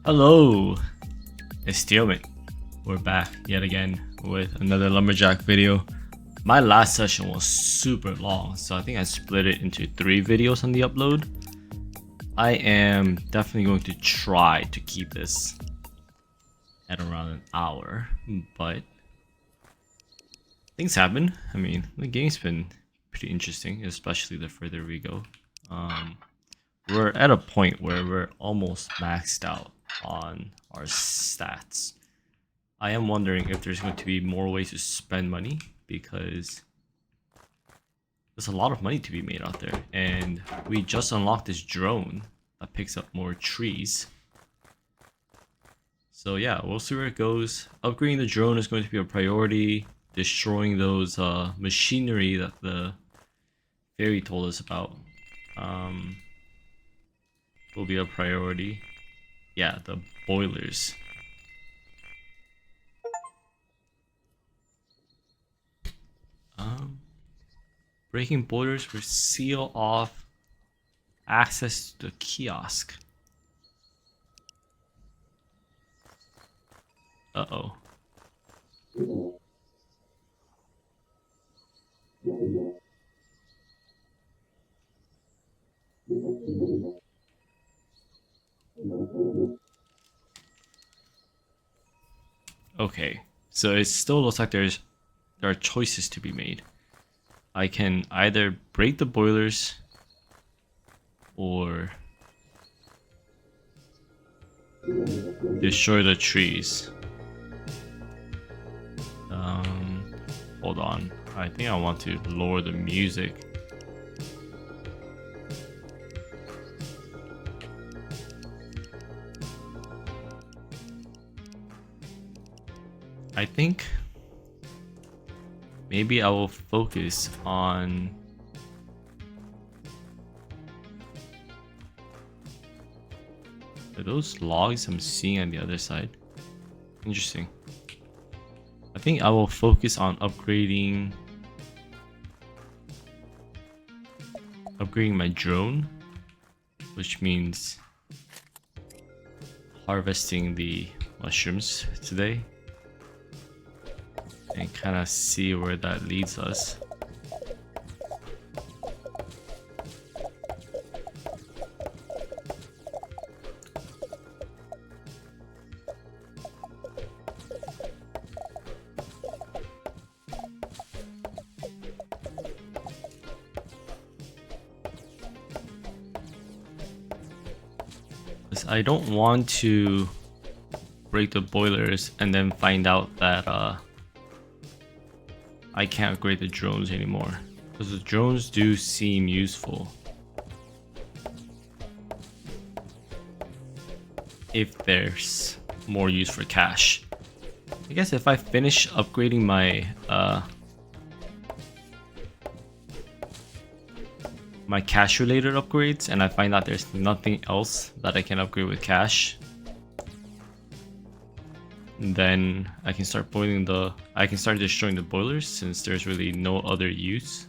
Hello, it's Steelman. We're back yet again with another Lumberjack video. My last session was super long, so I think I split it into 3 videos on the upload. I am definitely going to try to keep this at around an hour, but things happen. I mean, the game's been pretty interesting, especially the further we go. We're at a point where we're almost maxed out on our stats. I am wondering if there's going to be more ways to spend money, because there's a lot of money to be made out there, and we just unlocked this drone that picks up more trees. So yeah, we'll see where it goes. Upgrading the drone is going to be a priority. Destroying those machinery that the fairy told us about will be a priority. Yeah, the boilers. Breaking boilers will seal off access to the kiosk. Uh-oh. Okay, so it still looks like there are choices to be made. I can either break the boilers or destroy the trees. Hold on. I think I want to lower the music. I think maybe I will focus on are those logs I'm seeing on the other side. Interesting. I think I will focus on upgrading my drone, which means harvesting the mushrooms today, and kind of see where that leads us. I don't want to break the boilers and then find out that I can't upgrade the drones anymore, because the drones do seem useful if there's more use for cash. I guess if I finish upgrading my my cash related upgrades and I find out there's nothing else that I can upgrade with cash, then I can start destroying the boilers, since there's really no other use.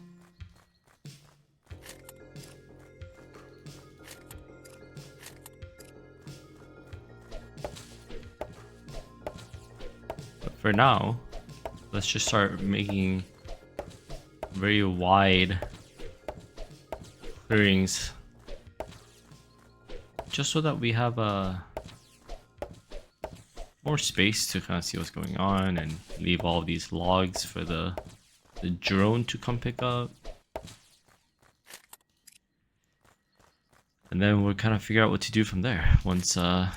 But for now, let's just start making very wide clearings, just so that we have more space to kind of see what's going on, and leave all of these logs for the drone to come pick up. And then we'll kind of figure out what to do from there once I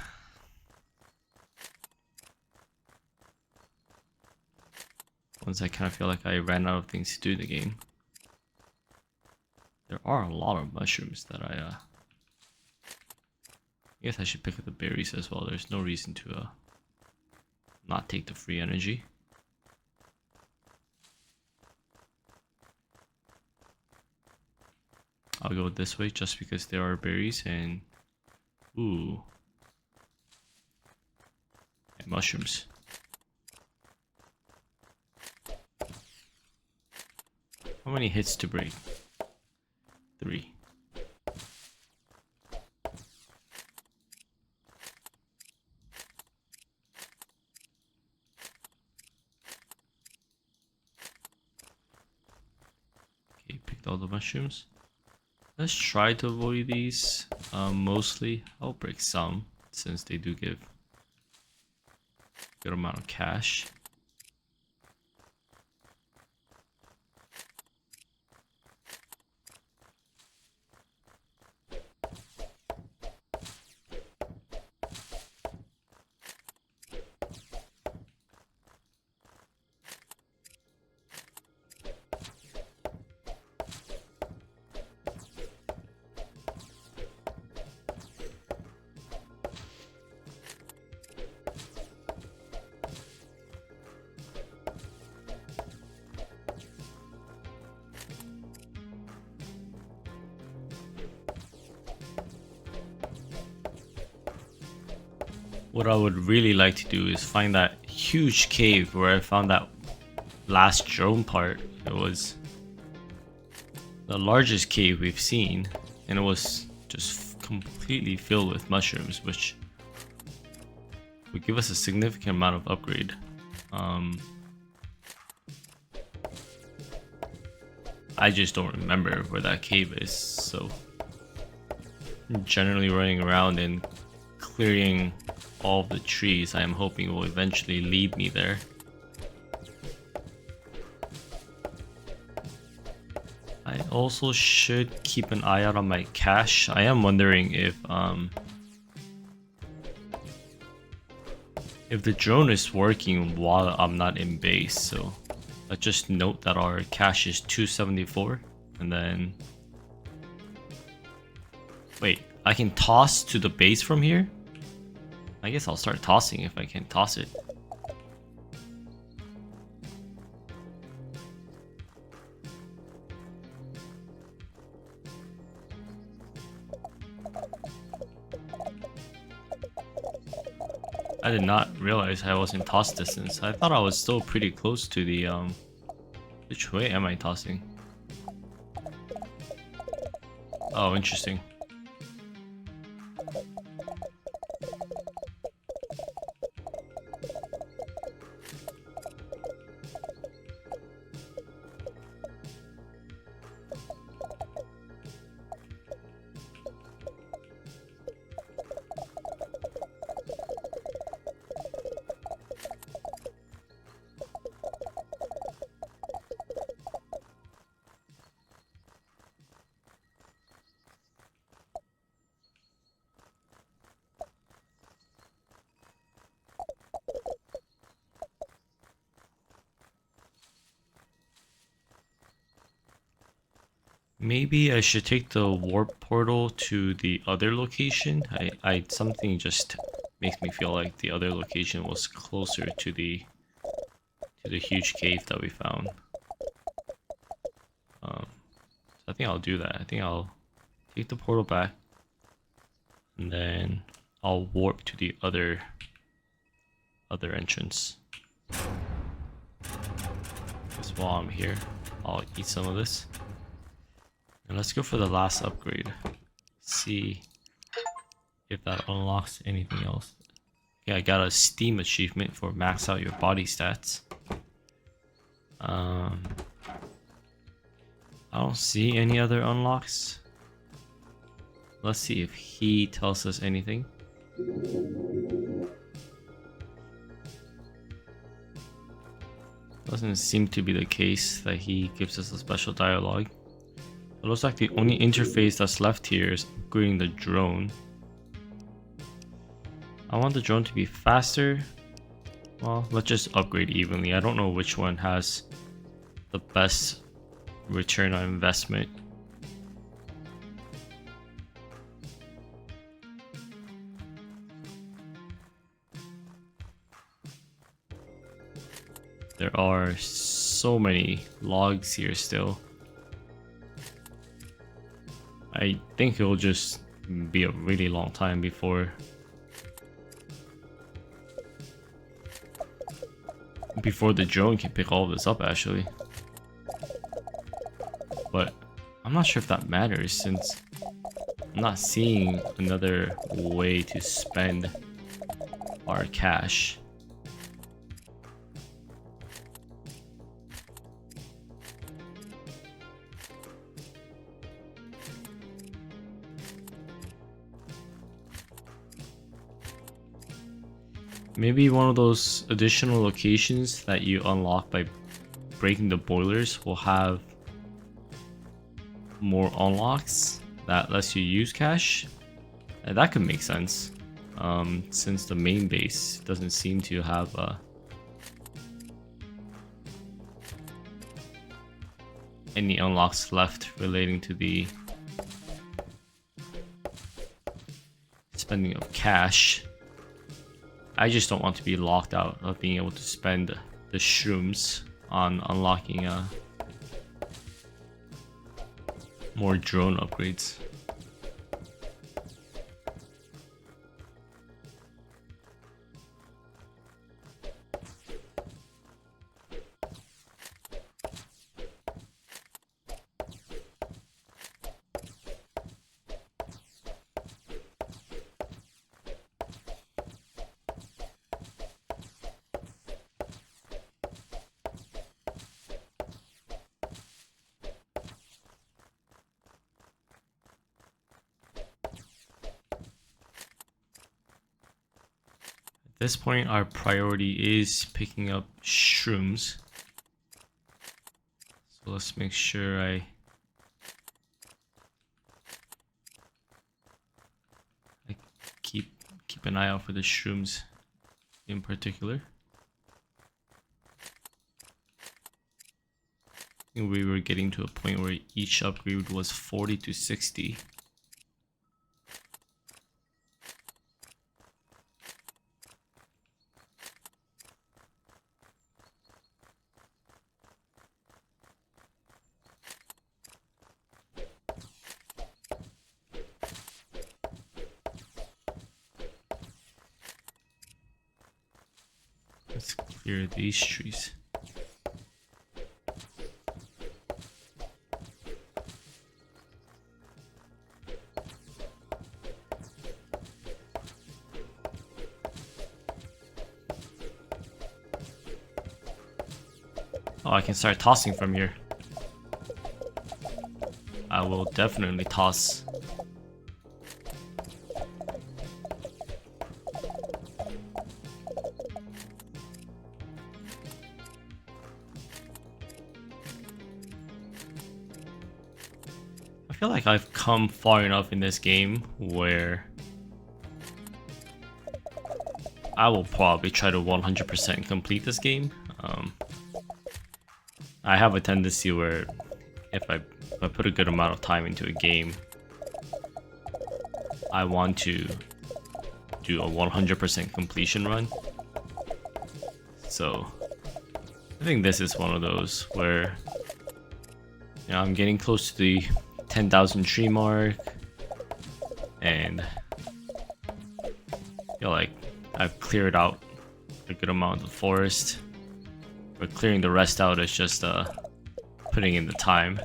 kind of feel like I ran out of things to do in the game. There are a lot of mushrooms that I guess I should pick up the berries as well. There's no reason to not take the free energy. I'll go this way just because there are berries and ooh, and mushrooms. How many hits to break? 3. collect all the mushrooms. Let's try to avoid these. Mostly, I'll break some since they do give a good amount of cash. What I would really like to do is find that huge cave where I found that last drone part. It was the largest cave we've seen, and it was just completely filled with mushrooms, which would give us a significant amount of upgrade. I just don't remember where that cave is, so generally running around and clearing all of the trees I am hoping will eventually lead me there. I also should keep an eye out on my cache. I am wondering if the drone is working while I'm not in base. So let's just note that our cache is 274, and then wait, I can toss to the base from here? I guess I'll start tossing if I can toss it. I did not realize I was in toss distance. I thought I was still pretty close to the which way am I tossing? Oh, interesting. Maybe I should take the warp portal to the other location. I something just makes me feel like the other location was closer to the huge cave that we found. I think I'll do that. I think I'll take the portal back, and then I'll warp to the other entrance. Just while I'm here, I'll eat some of this. And let's go for the last upgrade. See if that unlocks anything else. Okay, I got a Steam achievement for max out your body stats. I don't see any other unlocks. Let's see if he tells us anything. Doesn't seem to be the case that he gives us a special dialogue. It looks like the only interface that's left here is upgrading the drone. I want the drone to be faster. Well, let's just upgrade evenly. I don't know which one has the best return on investment. There are so many logs here still. I think it'll just be a really long time before the drone can pick all of this up, actually. But I'm not sure if that matters, since I'm not seeing another way to spend our cash. Maybe one of those additional locations that you unlock by breaking the boilers will have more unlocks that lets you use cash. That could make sense, since the main base doesn't seem to have any unlocks left relating to the spending of cash. I just don't want to be locked out of being able to spend the shrooms on unlocking more drone upgrades. At this point, our priority is picking up shrooms. So let's make sure I keep an eye out for the shrooms in particular. I think we were getting to a point where each upgrade was 40 to 60. Let's clear these trees. Oh, I can start tossing from here. I will definitely toss. I feel like I've come far enough in this game where I will probably try to 100% complete this game. I have a tendency where if I put a good amount of time into a game, I want to do a 100% completion run. So I think this is one of those where, you know, I'm getting close to the 10,000 tree mark, and I feel like I've cleared out a good amount of the forest. But clearing the rest out is just putting in the time.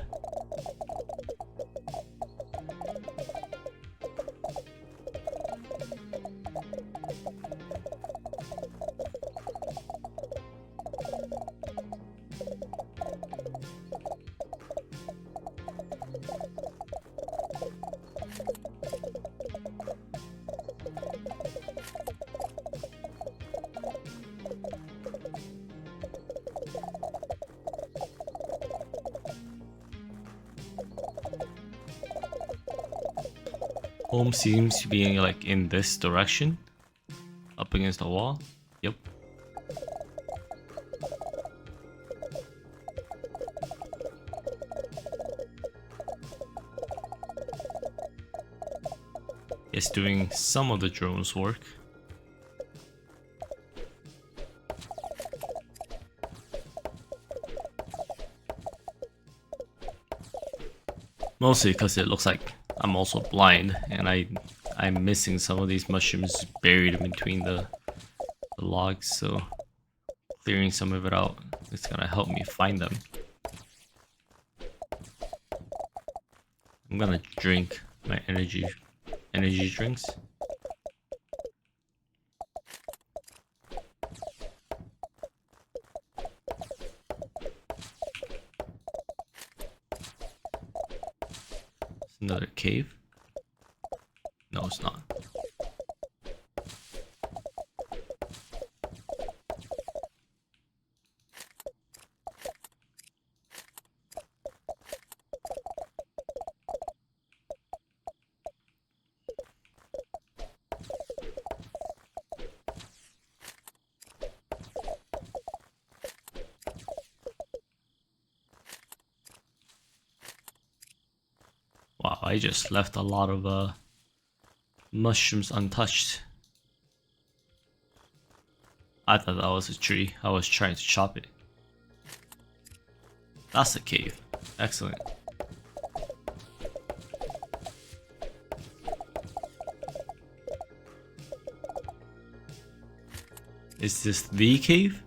Home seems to be like in this direction, up against the wall. Yep. It's doing some of the drone's work. Mostly because it looks like I'm also blind, and I'm missing some of these mushrooms buried in between the logs, so clearing some of it out is gonna help me find them. I'm gonna drink my energy drinks. Another cave? No, it's not. I just left a lot of mushrooms untouched. I thought that was a tree. I was trying to chop it. That's a cave. Excellent. Is this the cave?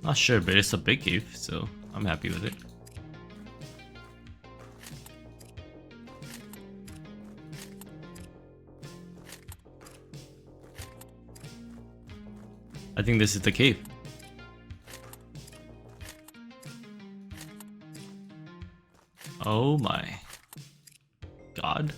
Not sure, but it's a big cave, so I'm happy with it. I think this is the cave. Oh my god.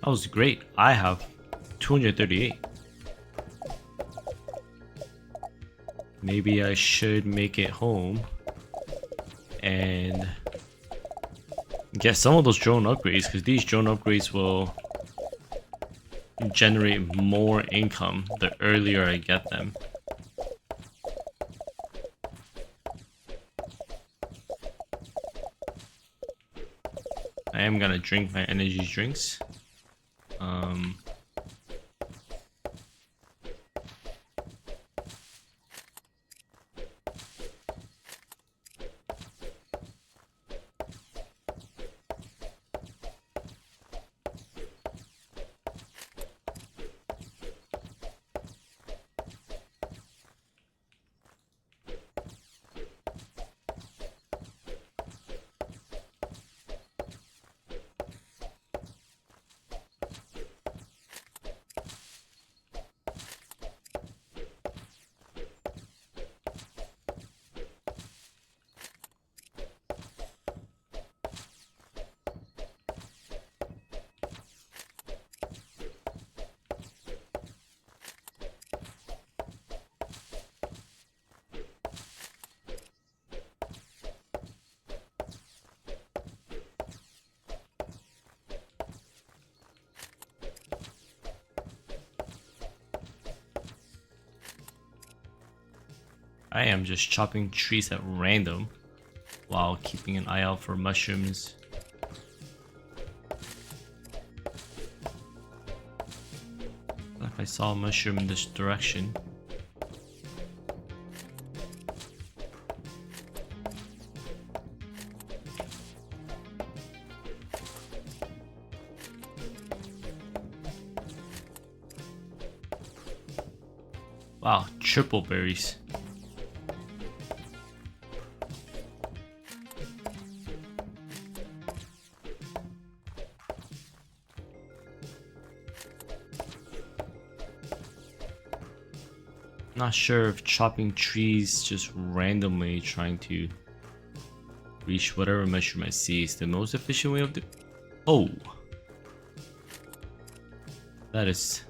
That was great. I have 238. Maybe I should make it home and get some of those drone upgrades, because these drone upgrades will generate more income the earlier I get them. I am gonna drink my energy drinks. I am just chopping trees at random while keeping an eye out for mushrooms. If I saw a mushroom in this direction. Wow, triple berries. Not sure if chopping trees just randomly trying to reach whatever mushroom I see is the most efficient way of doing. Oh, that is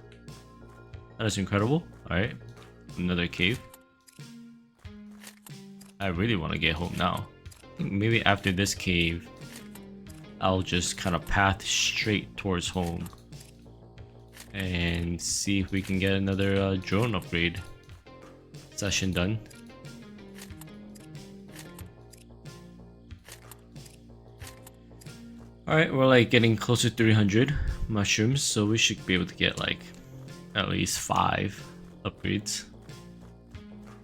incredible. All right, another cave. I really want to get home now. I think maybe after this cave, I'll just kind of path straight towards home and see if we can get another drone upgrade session done. Alright, we're like getting close to 300 mushrooms, so we should be able to get like at least 5 upgrades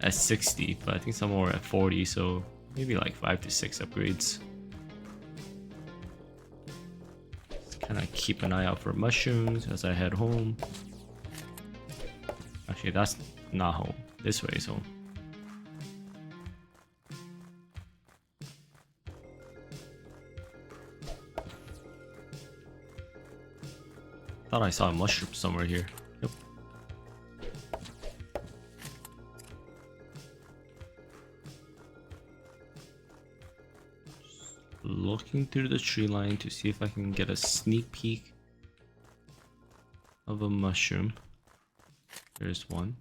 at 60, but I think some more at 40, so maybe like 5 to 6 upgrades. Just kind of keep an eye out for mushrooms as I head home. Actually, that's not home. This way is home. Thought I saw a mushroom somewhere here. Yep. Just looking through the tree line to see if I can get a sneak peek of a mushroom. There's one.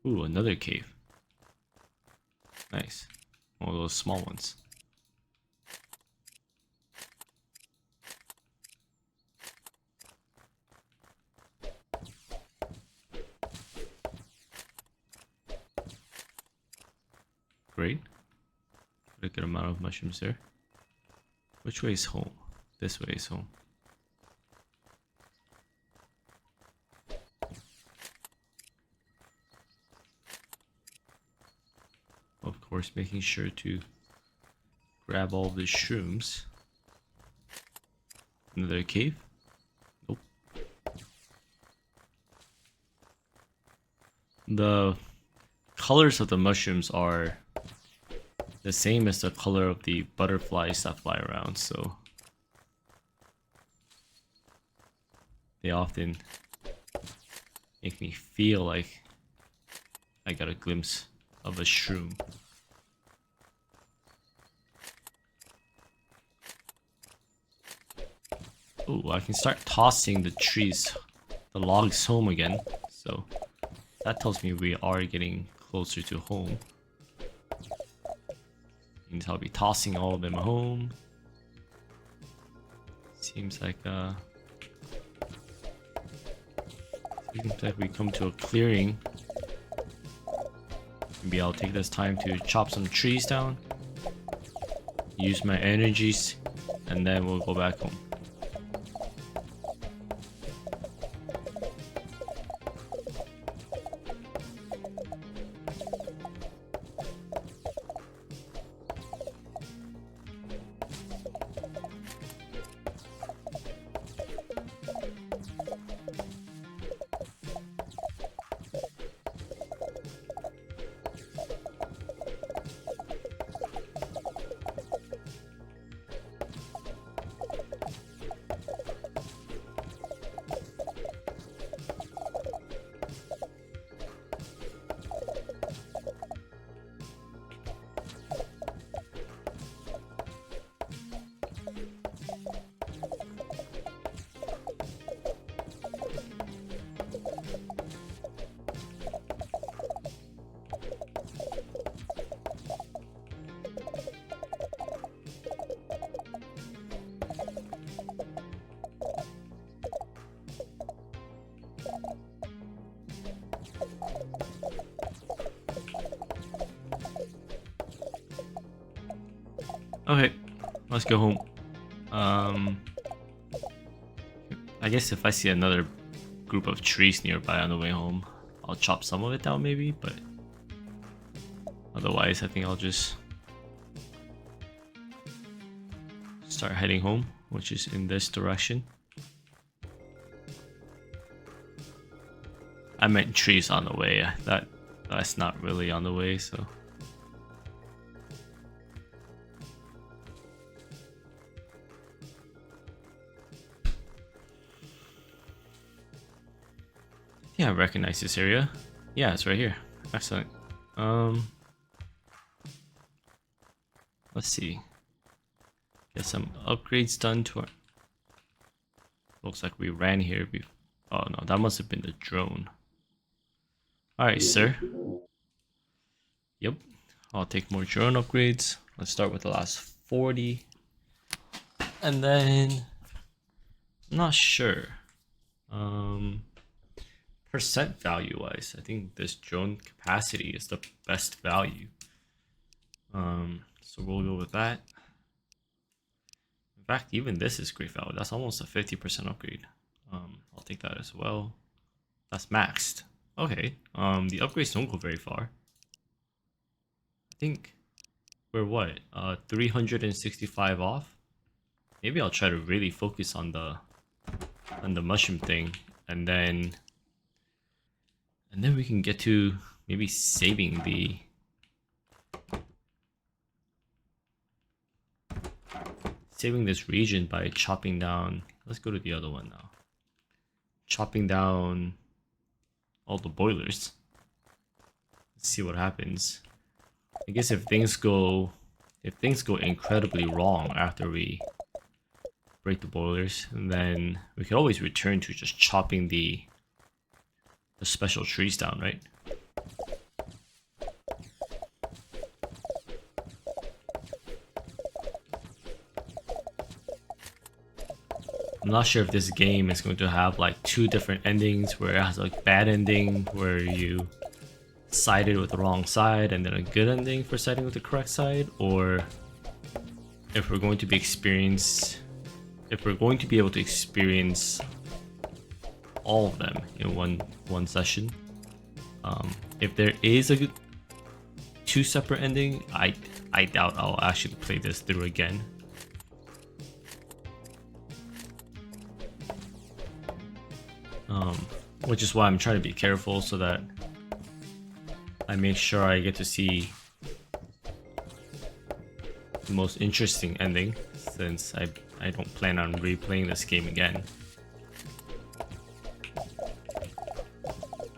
Ooh, another cave. Nice. One of those small ones. Great. Got a good amount of mushrooms there. Which way is home? This way is home. Of course, making sure to grab all the shrooms. Another cave? Nope. The colors of the mushrooms are the same as the color of the butterflies that fly around, so they often make me feel like I got a glimpse of a shroom. Oh, I can start tossing the trees, the logs home again, so that tells me we are getting closer to home. Means I'll be tossing all of them home. Seems like we come to a clearing. Maybe I'll take this time to chop some trees down, use my energies, and then we'll go back home. Okay, let's go home. I guess if I see another group of trees nearby on the way home, I'll chop some of it down maybe, but otherwise I think I'll just start heading home, which is in this direction. I meant trees on the way. That's not really on the way, so. Yeah, I recognize this area. Yeah, it's right here. Excellent. Let's see. Get some upgrades done to our. Looks like we ran here. Oh no, that must have been the drone. All right, sir. Yep. I'll take more drone upgrades. Let's start with the last 40, and then I'm not sure. Percent value wise, I think this drone capacity is the best value. So we'll go with that. fact, even this is great value. That's almost a 50% upgrade. I'll take that as well. That's maxed. Okay. The upgrades don't go very far. I think we're what? 365 off. Maybe I'll try to really focus on the mushroom thing, and then we can get to maybe saving this region by chopping down. Let's go to the other one now. Chopping down all the boilers. Let's see what happens. I guess if things go incredibly wrong after we break the boilers, then we can always return to just chopping the special trees down, right? I'm not sure if this game is going to have like 2 different endings, where it has like bad ending where you sided with the wrong side, and then a good ending for siding with the correct side, or if we're going to be able to experience all of them in one session. If there is a 2 separate ending, I doubt I'll actually play this through again. Which is why I'm trying to be careful so that I make sure I get to see the most interesting ending, since I don't plan on replaying this game again.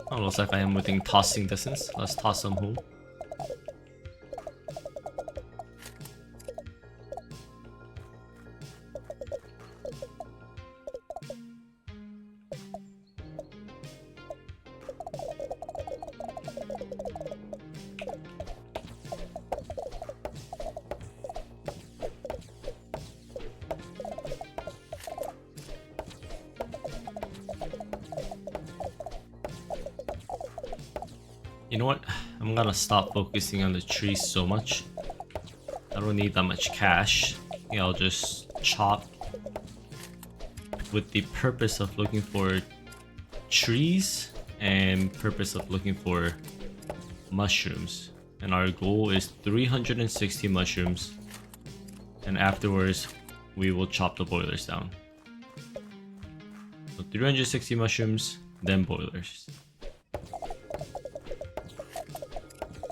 Oh, looks like I am within tossing distance. Let's toss some home. You know what? I'm gonna stop focusing on the trees so much. I don't need that much cash. I'll just chop with the purpose of looking for trees and purpose of looking for mushrooms. And our goal is 360 mushrooms. And afterwards, we will chop the boilers down. So 360 mushrooms, then boilers.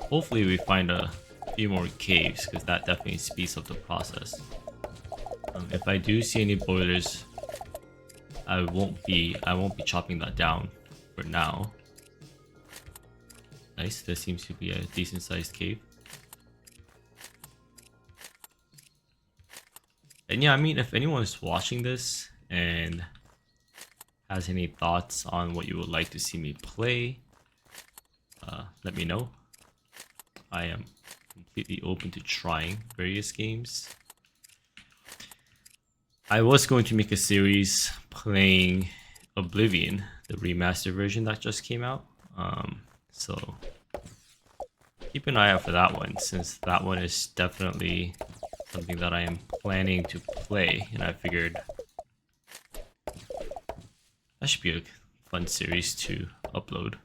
Hopefully we find a few more caves, because that definitely speeds up the process. If I do see any boilers, I won't be chopping that down for now. Nice, this seems to be a decent sized cave. And yeah, I mean, if anyone is watching this and has any thoughts on what you would like to see me play, let me know. I am completely open to trying various games. I was going to make a series playing Oblivion, the remastered version that just came out. So keep an eye out for that one, since that one is definitely something that I am planning to play, and I figured that should be a fun series to upload.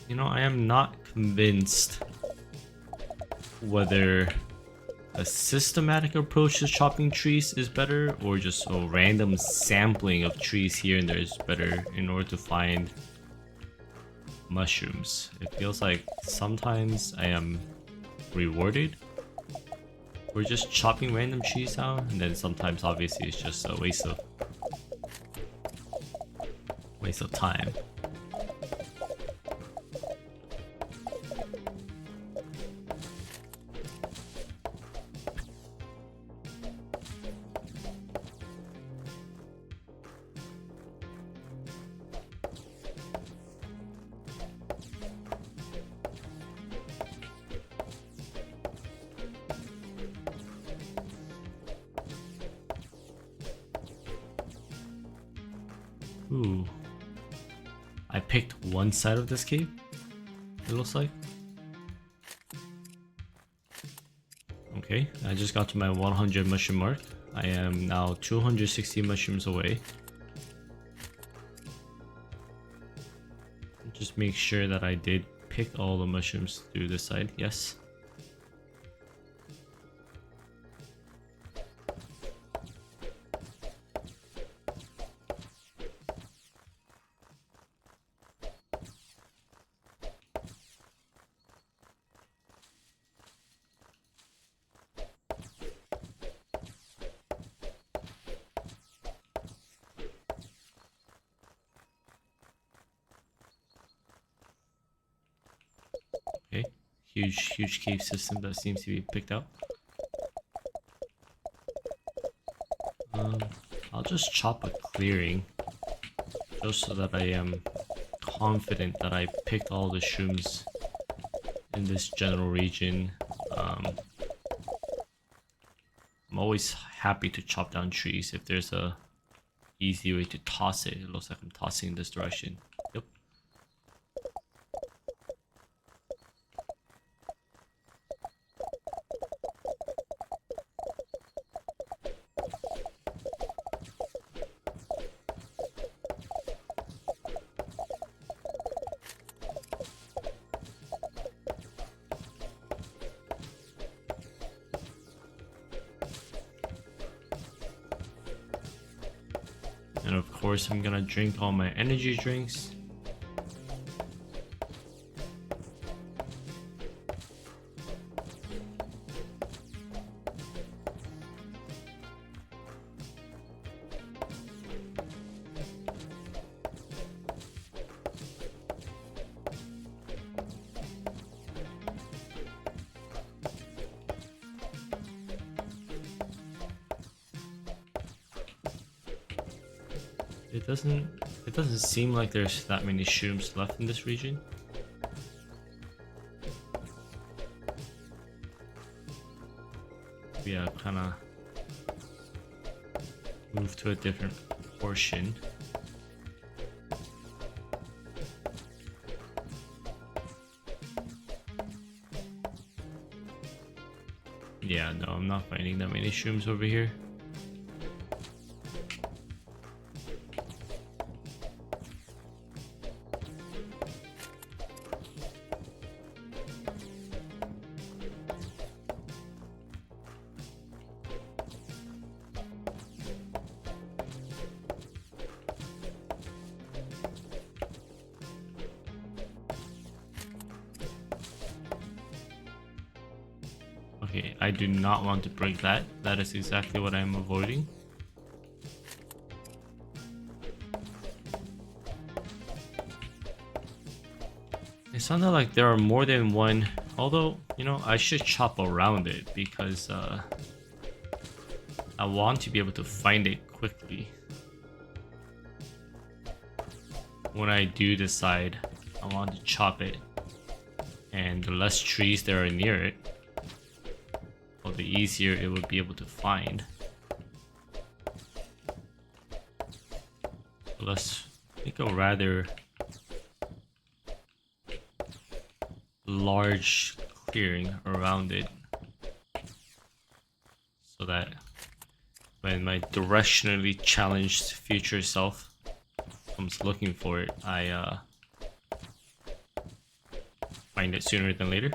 You know, I am not convinced whether a systematic approach to chopping trees is better, or just a random sampling of trees here and there is better in order to find mushrooms. It feels like sometimes I am rewarded for just chopping random trees down, and then sometimes obviously it's just a waste of time. Ooh. I picked one side of this cave, it looks like. Okay, I just got to my 100 mushroom mark. I am now 260 mushrooms away. Just make sure that I did pick all the mushrooms through this side. Yes. Okay, huge cave system that seems to be picked out. I'll just chop a clearing just so that I am confident that I picked all the shrooms in this general region. I'm always happy to chop down trees if there's a easy way to toss it. It looks like I'm tossing in this direction. Yep. And of course I'm gonna drink all my energy drinks. It doesn't seem like there's that many shrooms left in this region. Yeah, kinda move to a different portion. Yeah, no, I'm not finding that many shrooms over here. Okay, I do not want to break that. That is exactly what I'm avoiding. It sounded like there are more than one, although, you know, I should chop around it because I want to be able to find it quickly. When I do decide I want to chop it, and the less trees there are near it, well, the easier it would be able to find. So let's make a rather large clearing around it so that when my directionally challenged future self comes looking for it, I find it sooner than later.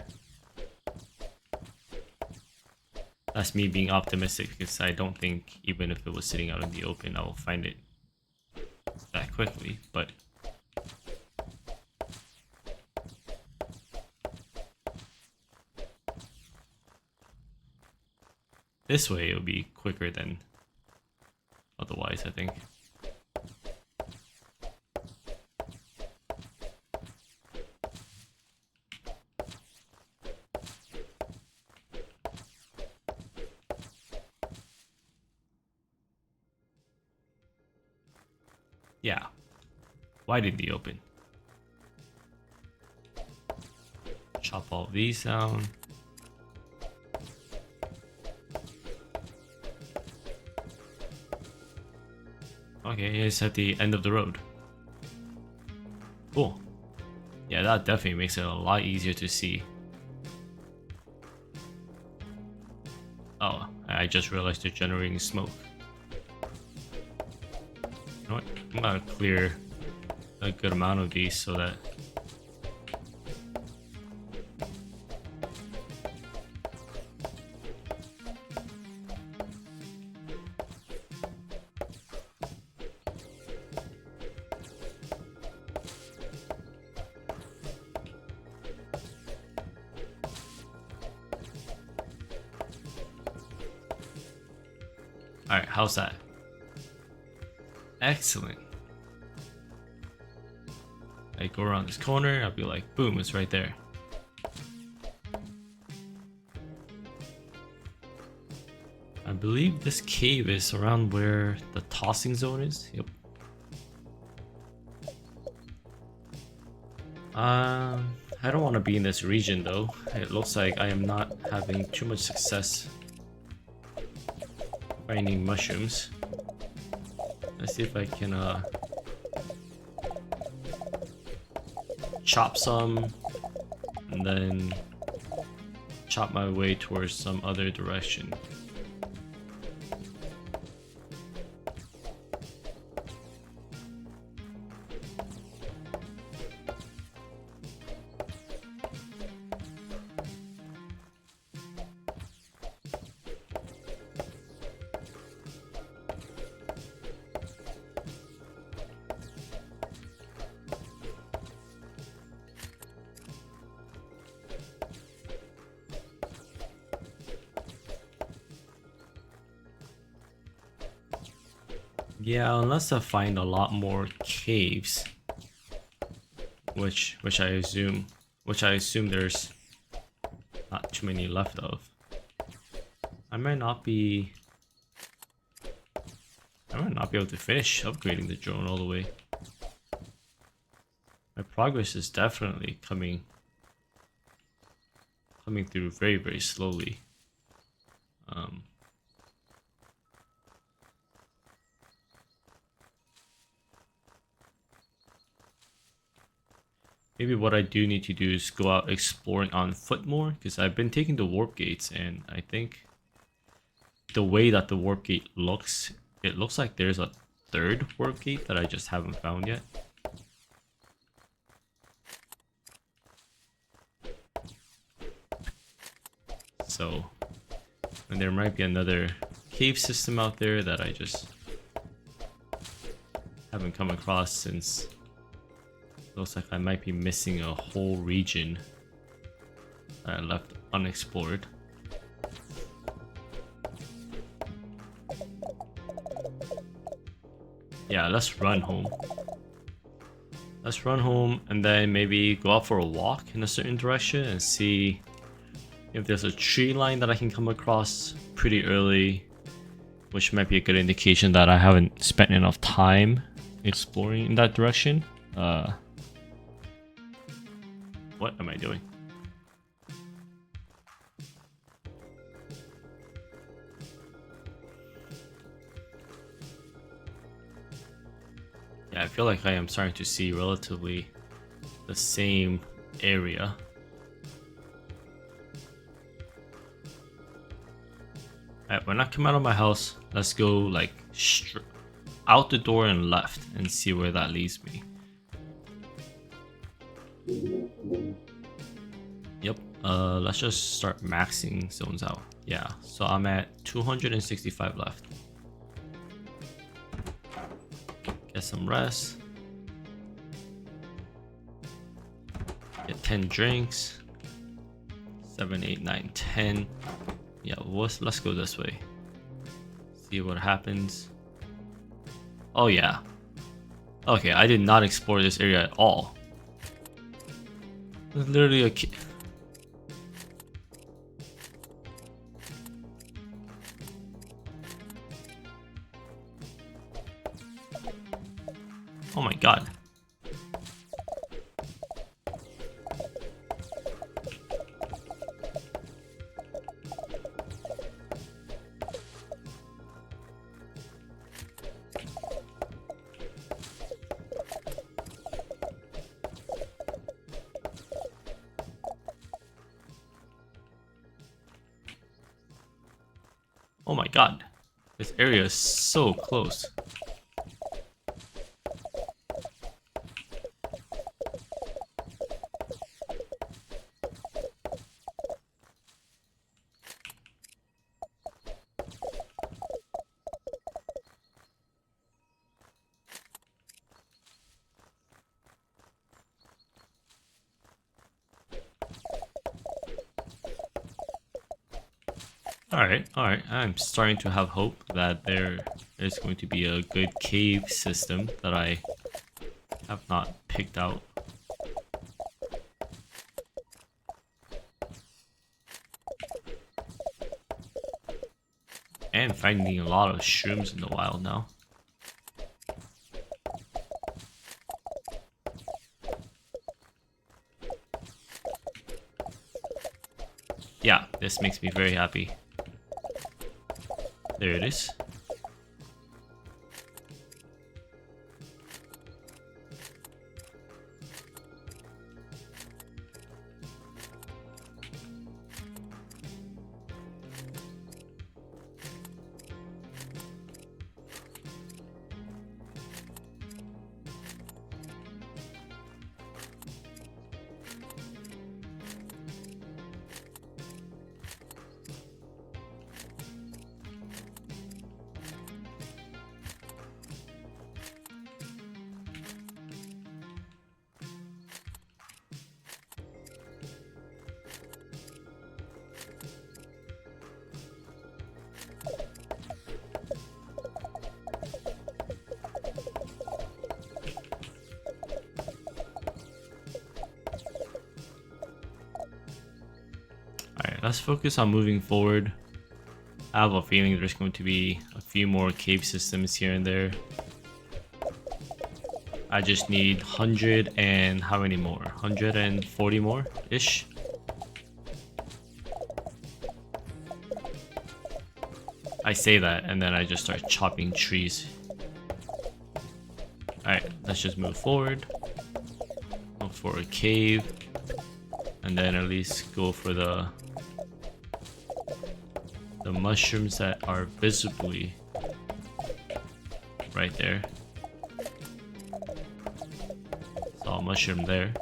That's me being optimistic because I don't think even if it was sitting out in the open, I will find it that quickly, but This way it'll be quicker than otherwise, I think. Yeah. Why didn't he open? Chop all these down. Okay, it's at the end of the road. Cool. Yeah, that definitely makes it a lot easier to see. Oh, I just realized they're generating smoke. You know what? I'm gonna clear a good amount of these so that Alright, how's that? Excellent. I go around this corner, I'll be like, boom, it's right there. I believe this cave is around where the tossing zone is. Yep. I don't want to be in this region though. It looks like I am not having too much success finding mushrooms. Let's see if I can chop some and then chop my way towards some other direction. Yeah, unless I find a lot more caves, which I assume there's not too many left of. I might not be able to finish upgrading the drone all the way. My progress is definitely coming through very, very slowly. Maybe what I do need to do is go out exploring on foot more, because I've been taking the warp gates, and I think the way that the warp gate looks, it looks like there's a third warp gate that I just haven't found yet. So, and there might be another cave system out there that I just haven't come across, since looks like I might be missing a whole region that I left unexplored. Yeah, let's run home. Let's run home and then maybe go out for a walk in a certain direction and see if there's a tree line that I can come across pretty early, which might be a good indication that I haven't spent enough time exploring in that direction. What am I doing? Yeah, I feel like I am starting to see relatively the same area. Alright, when I come out of my house, let's go like out the door and left and see where that leads me. Yep, let's just start maxing zones out. Yeah, so I'm at 265 left. Get some rest. Get 10 drinks. 7, 8, 9, 10. Yeah, let's go this way. See what happens. Oh yeah. Okay, I did not explore this area at all. There's literally a oh my god. Oh my god. This area is so close. Alright, alright. I'm starting to have hope that there is going to be a good cave system that I have not picked out. And finding a lot of shrooms in the wild now. Yeah, this makes me very happy. There it is. Alright, let's focus on moving forward. I have a feeling there's going to be a few more cave systems here and there. I just need 100 and how many more? 140 more-ish? I say that and then I just start chopping trees. Alright, let's just move forward. Look for a cave. And then at least go for the mushrooms that are visibly right there. Saw a mushroom there.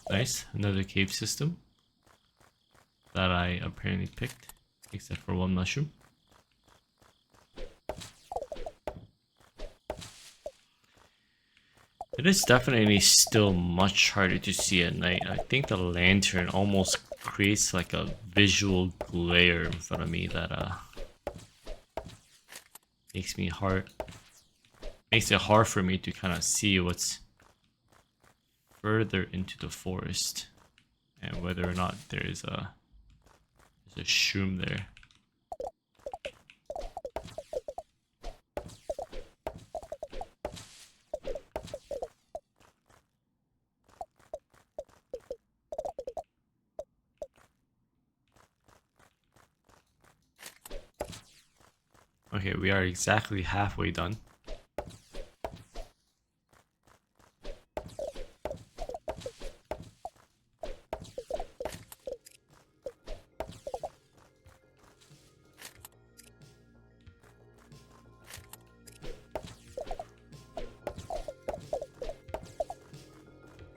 Nice, another cave system that I apparently picked, except for one mushroom. It is definitely still much harder to see at night. I think the lantern almost creates like a visual glare in front of me that makes it hard for me to kind of see what's further into the forest and whether or not there's a shroom there. Okay, we are exactly halfway done.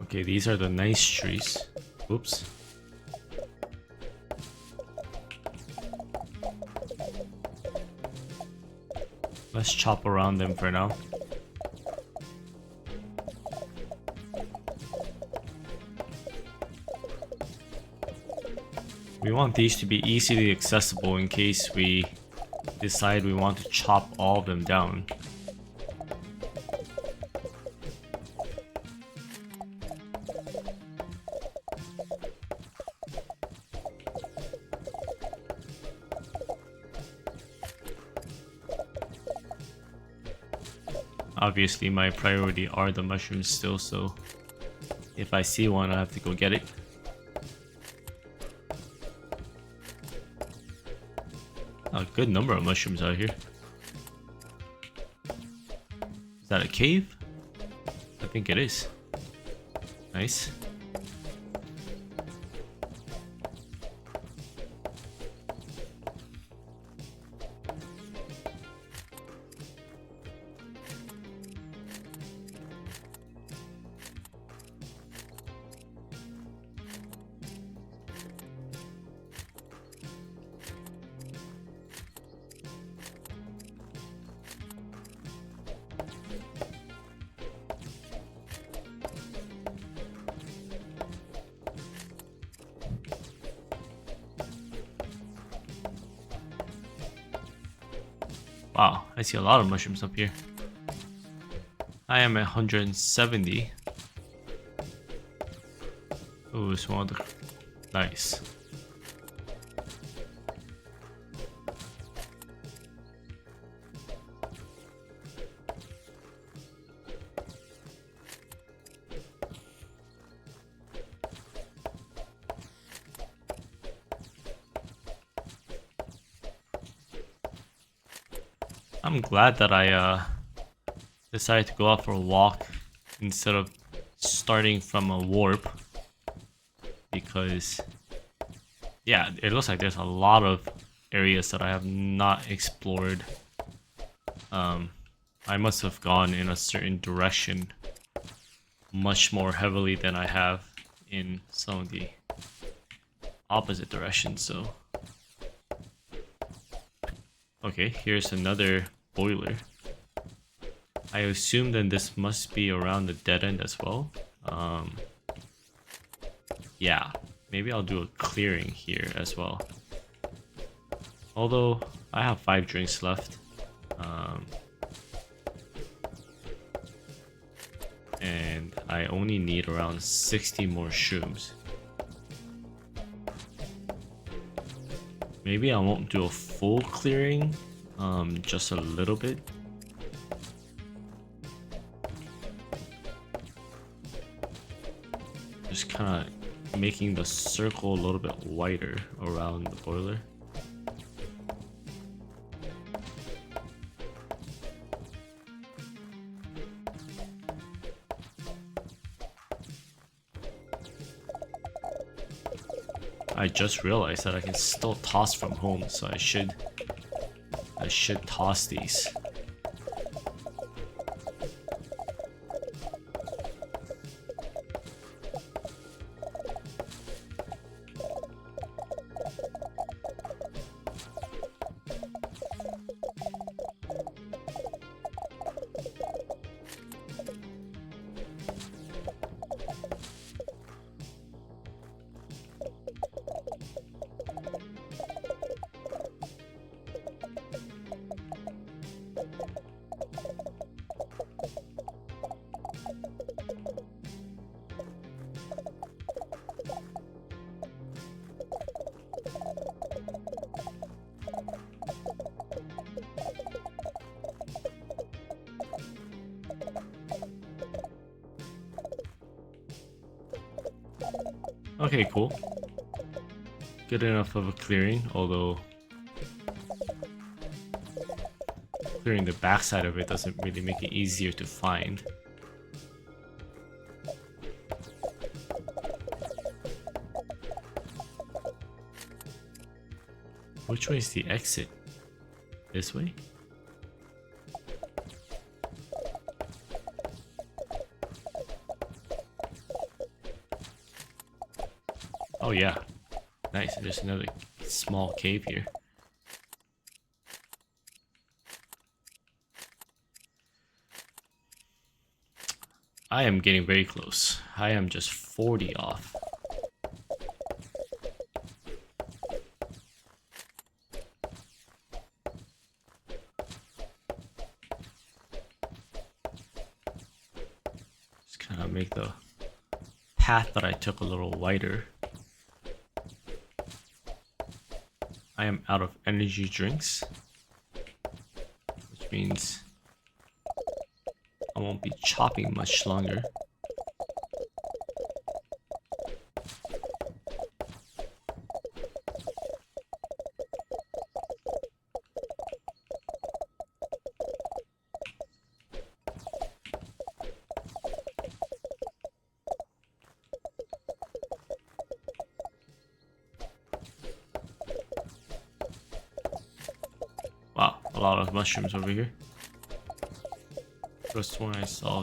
Okay, these are the nice trees. Oops. Let's chop around them for now. We want these to be easily accessible in case we decide we want to chop all of them down. Obviously, my priority are the mushrooms still, so if I see one, I have to go get it. A good number of mushrooms out here. Is that a cave? I think it is. Nice. Wow, I see a lot of mushrooms up here. I am at 170. Oh, it's one of the... Nice. I'm glad that I decided to go out for a walk instead of starting from a warp, because yeah, it looks like there's a lot of areas that I have not explored. I must have gone in a certain direction much more heavily than I have in some of the opposite directions, so okay, here's another boiler. I assume then this must be around the dead end as well. Yeah, maybe I'll do a clearing here as well. Although I have 5 drinks left. And I only need around 60 more shrooms. Maybe I won't do a full clearing, just a little bit. Just kind of making the circle a little bit wider around the boiler. I just realized that I can still toss from home, so I should toss these. Okay, cool. Good enough of a clearing, although clearing the backside of it doesn't really make it easier to find. Which way is the exit? This way? Oh yeah. Nice, there's another small cave here. I am getting very close. I am just 40 off. Just kind of make the path that I took a little wider. I am out of energy drinks, which means I won't be chopping much longer. Wow, a lot of mushrooms over here. First one I saw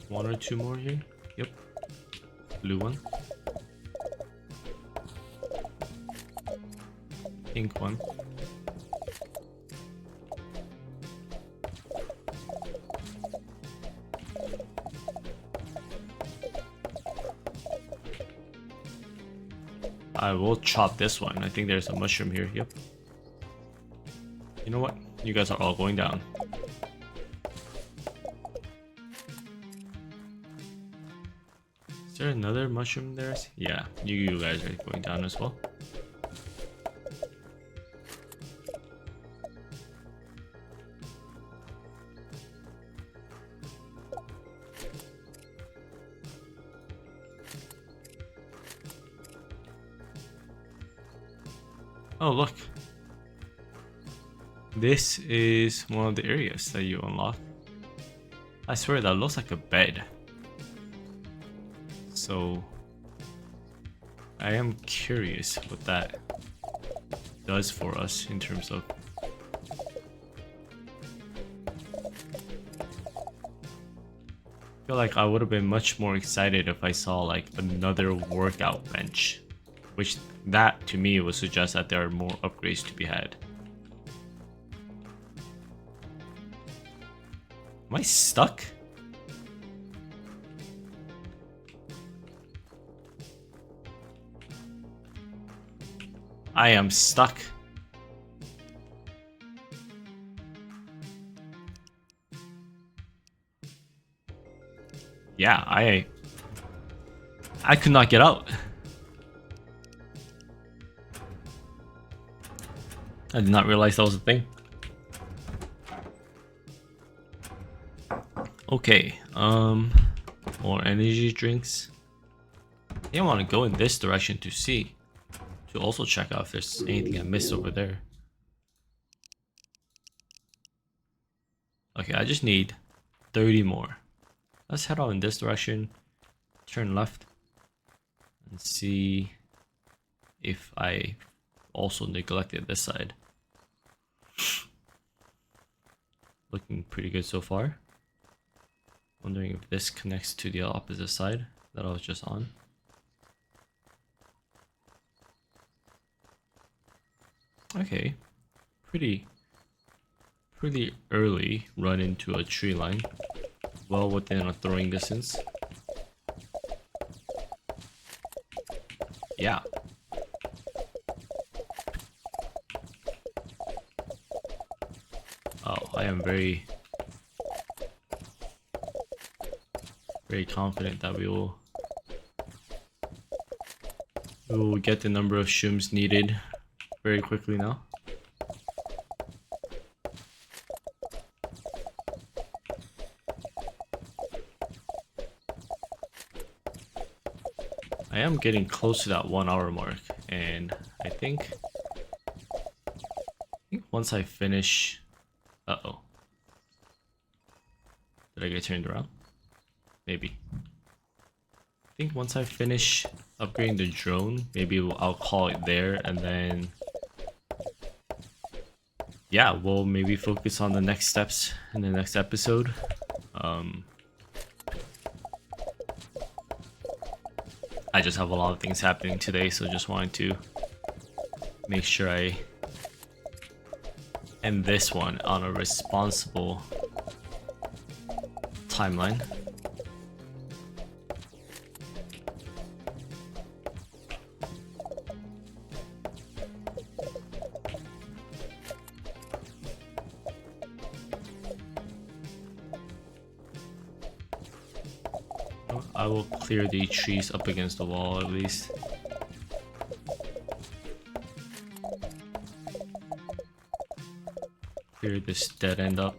one or two more here. Yep. Blue one. Pink one. I will chop this one. I think there's a mushroom here. Yep. You know what? You guys are all going down. Is there another mushroom there? Yeah, you guys are going down as well. Oh, look. This is one of the areas that you unlock. I swear that looks like a bed. So I am curious what that does for us in terms of I feel like I would have been much more excited if I saw like another workout bench, which that to me would suggest that there are more upgrades to be had. Am I stuck? I am stuck. Yeah, I could not get out. I did not realize that was a thing. Okay, more energy drinks. I think I want to go in this direction to see. To also check out if there's anything I missed over there. Okay, I just need 30 more. Let's head out in this direction, turn left, and see if I also neglected this side. Looking pretty good so far. Wondering if this connects to the opposite side that I was just on. Okay, pretty early run into a tree line, well within a throwing distance. Yeah. Oh, I am very confident that we will get the number of shrooms needed very quickly now. I am getting close to that 1 hour mark, and I think once I finish, Did I get turned around? Maybe. I think once I finish upgrading the drone, maybe I'll call it there, and then yeah, we'll maybe focus on the next steps in the next episode. I just have a lot of things happening today, so just wanted to make sure I end this one on a responsible timeline. I will clear the trees up against the wall at least. Clear this dead end up.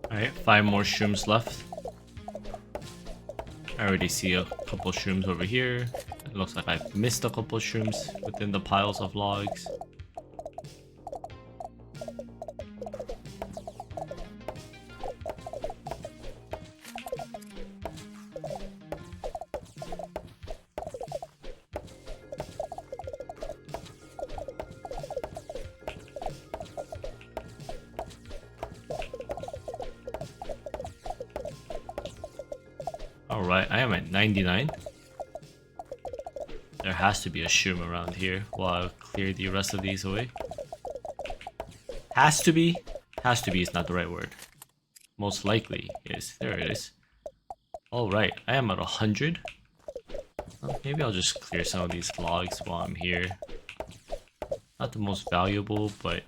Alright, 5 more shrooms left. I already see a couple shrooms over here. It looks like I've missed a couple shrooms within the piles of logs. Alright, I am at 99. There has to be a shroom around here while I clear the rest of these away. Has to be? Has to be is not the right word. Most likely is. There it is. Alright, I am at 100. Well, maybe I'll just clear some of these logs while I'm here. Not the most valuable, but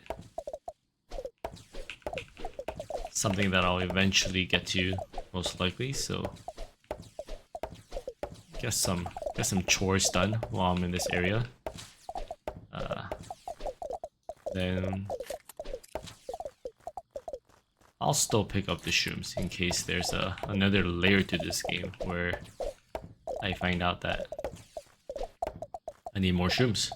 something that I'll eventually get to, most likely, so get some chores done while I'm in this area. Then I'll still pick up the shrooms in case there's another layer to this game where I find out that I need more shrooms.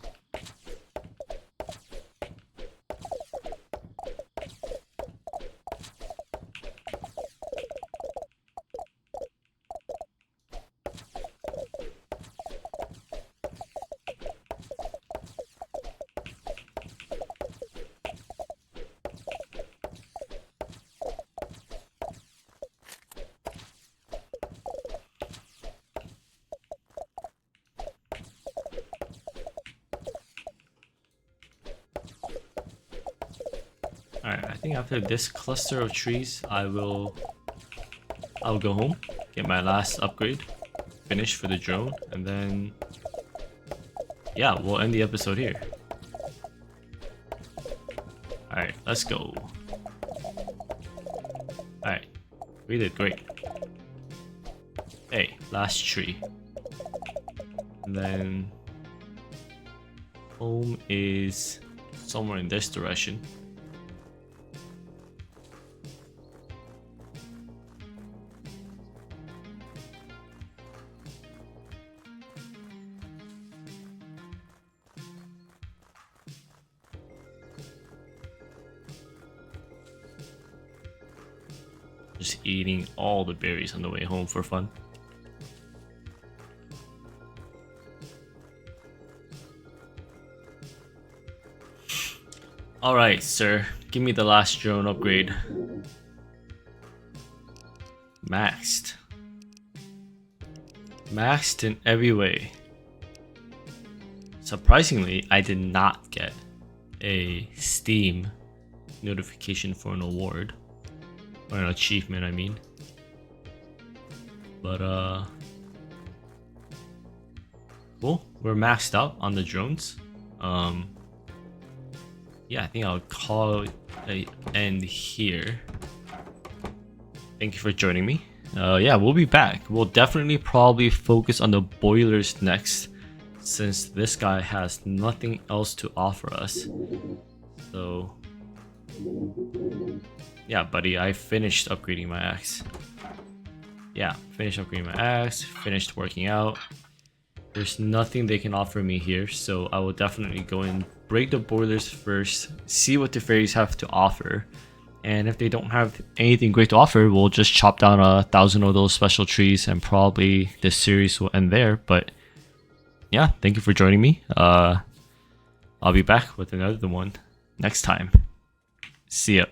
Alright, I think after this cluster of trees, I'll go home, get my last upgrade finished for the drone, and then yeah, we'll end the episode here. Alright, let's go. Alright, we did great. Hey, last tree. And then home is somewhere in this direction. Just eating all the berries on the way home for fun. Alright, sir. Give me the last drone upgrade. Maxed. Maxed in every way. Surprisingly, I did not get a Steam notification for an award or an achievement, I mean. But cool. We're maxed out on the drones. Yeah, I think I'll call it an end here. Thank you for joining me. Yeah, we'll be back. We'll definitely probably focus on the boilers next, since this guy has nothing else to offer us. So yeah, buddy, I finished upgrading my axe. Yeah, finished upgrading my axe, finished working out. There's nothing they can offer me here, so I will definitely go and break the boilers first, see what the fairies have to offer. And if they don't have anything great to offer, we'll just chop down 1,000 of those special trees, and probably this series will end there. But yeah, thank you for joining me. I'll be back with another one next time. See ya.